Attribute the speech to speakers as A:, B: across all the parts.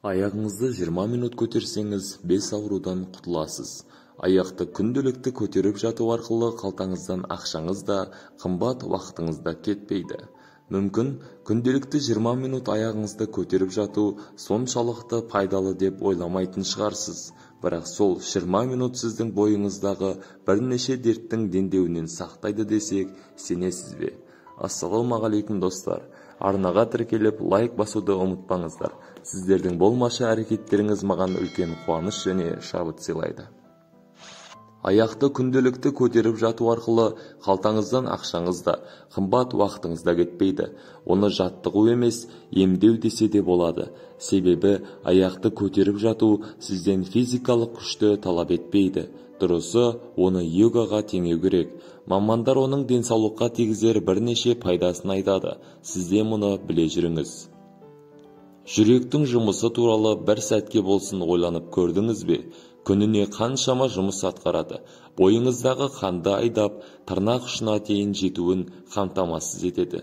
A: Аяғыңызды 20 минут көтерсеңіз, 5 аурудан құтыласыз. Аяқты күнделікті көтеріп жату арқылы қалтаңыздан ақшаңыз да, қымбат уақытыңыз да кетпейді. Мүмкін, күнделікті 20 минут аяғыңызды көтеріп жату соншалықты пайдалы деп ойламайтын шығарсыз. Бірақ сол 20 минут сіздің бойыңыздағы бірнеше дерттің дендеуінен сақтайды десек, сенесіз бе? Ассалаумағалейкум достар. Арнаға тіркеліп лайк басуды ұмытпаңыздар. Сіздердің болмашы әрекеттеріңіз маған үлкен қуаныш және шабыт сыйлайды. Аяқты күнделікті көтеріп жату арқылы қалтаңыздан ақшаңыз да, қымбат уақытыңыз да кетпейді. Оны жаттығу емес, емдеу десе де болады. Себебі аяқты көтеріп жату сізден физикалық күшті талап етпейді. Дұрысы, оны йогаға теңеу керек. Мамандар оның денсаулыққа тигізер бірнеше пайдасын айтады. Сізде мұны біле жүріңіз. Жүректің жұмысы туралы бір сәтке болсын ойланып көрдіңіз бе? Күніне қаншама жұмыс атқарады. Бойыңыздағы қанды айдап, тырнақ ұшына дейін жетуін қамтамасыз етеді.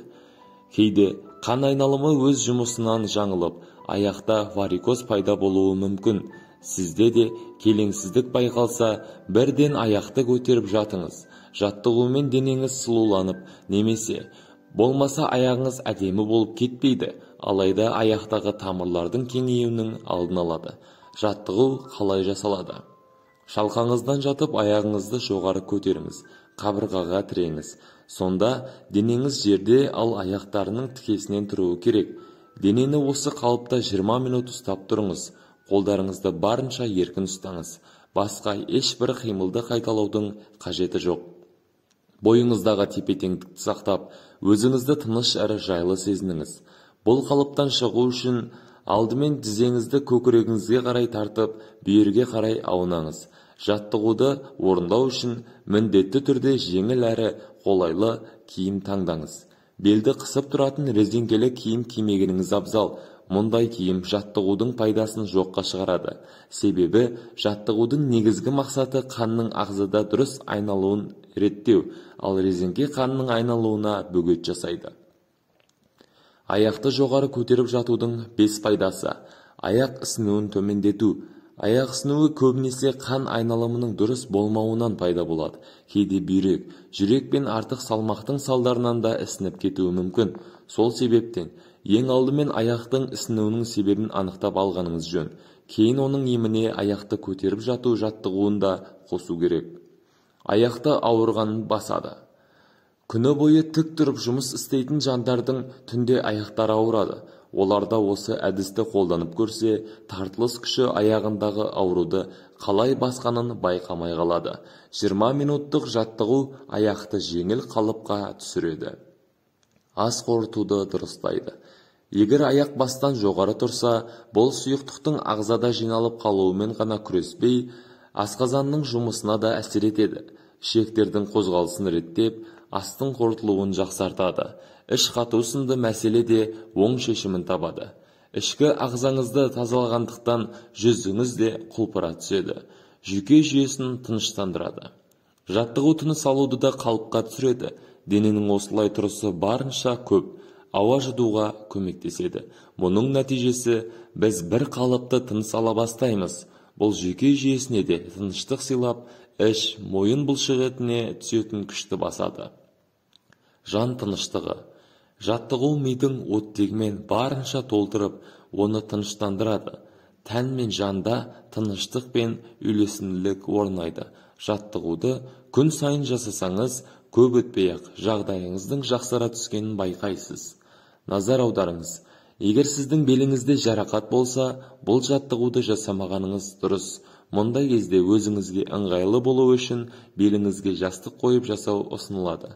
A: Кейде қан айналымы өз жұмысынан жаңылып, аяқта варикоз пайда болуы мүмкін. Сізде де келеңсіздік байқалса, бірден аяқты көтеріп жатыңыз. Жаттығумен денеңіз сұлуланып, немесе болмаса аяғыңыз әдемі болып кетпейді, алайда аяқтағы тамырлардың кеңеюінің алдын алады. Жаттығу қалай жасалады? Шалқаңыздан жатып аяғыңызды жоғары көтеріңіз, қабырғаға тіреңіз. Сонда денеңіз жерде, ал аяқтарының тікесінен тұруы керек. Денені осы қалыпта 20 минут ұстап тұрыңыз. Қолдарыңызды барынша еркін ұстаңыз. Басқа ешбір қимылды қайталаудың қажеті жоқ. Бойыңыздағы тепе-теңдікті сақтап, өзіңізді тыныш әрі жайлы сезініңіз. Бұл қалыптан шығу үшін алдымен тізеңізді көкірегіңізге қарай тартып, бүйірге қарай аунаңыз. Жаттығуды орындау үшін міндетті түрде жеңіл әрі қолайлы киім таңдаңыз. Белді қысып тұратын резеңкелі киім кимегеніңіз абзал. Мұндай киім жаттығудың пайдасын жоққа шығарады. Себебі жаттығудың негізгі мақсаты қанның ағзада дұрыс айналуын реттеу, ал резеңке қанның айналуына бөгет жасайды. Аяқты жоғары көтеріп жатудың 5 пайдасы. Аяқ ісінуін төмендету. Аяқ ісінуі көбінесе қан айналымының дұрыс болмауынан пайда болады. Кейде бүйрек, жүрек пен артық салмақтың салдарынан да ісініп кетуі мүмкін. Сол себептен ең алдымен аяқтың ісінуінің себебін анықтап алғаныңыз жөн. Кейін оның еміне аяқты көтеріп жату жаттығуын да қосу керек. Аяқты ауырғанын басады. Күні бойы тік тұрып жұмыс істейтін жандардың түнде аяқтары ауырады. Оларда осы әдісті қолданып көрсе, тартылыс күші аяғындағы ауруды қалай басқанын байқамай қалады. 20 минуттық жаттығу аяқты жеңіл қалыпқа түсіреді. Ас қорытуды дұрыстайды. Егер аяқ бастан жоғары тұрса, бұл сұйықтықтың ағзада жиналып қалуымен ғана күреспей, асқазанның жұмысына да әсер етеді. Ішектердің қозғалысын реттеп, астың қорытылуын жақсартады. Іш қату сынды мәселе де оң шешімін табады. Ішкі ағзаңызды тазалағандықтан жүзіңіз де құлпыра түседі. Жүйке жүйесін тыныштандырады. Жаттығу тыныс алуды да қалыпқа түсіреді. Дененің осылай тұрысы барынша көп ауа жұтуға көмектеседі. Мұның нәтижесі біз бір қалыпты тыныс ала бастаймыз. Бұл жүйке жүйесіне де тыныштық сыйлап, іш, мойын бұлшықетіне түсетін күшті басады. Жан тыныштығы. Жаттығу мидың оттегімен барынша толтырып, оны тыныштандырады. Тән мен жанда тыныштық пен үйлесімділік орнайды. Жаттығуды күн сайын жасасаңыз, көп өтпей-ақ жағдайыңыздың жақсара түскенін байқайсыз. Назар аударыңыз. Егер сіздің беліңізде жарақат болса, бұл жаттығуды жасамағаныңыз дұрыс. Мұндай кезде өзіңізге ыңғайлы болу үшін беліңізге жастық қойып жасау ұсынылады.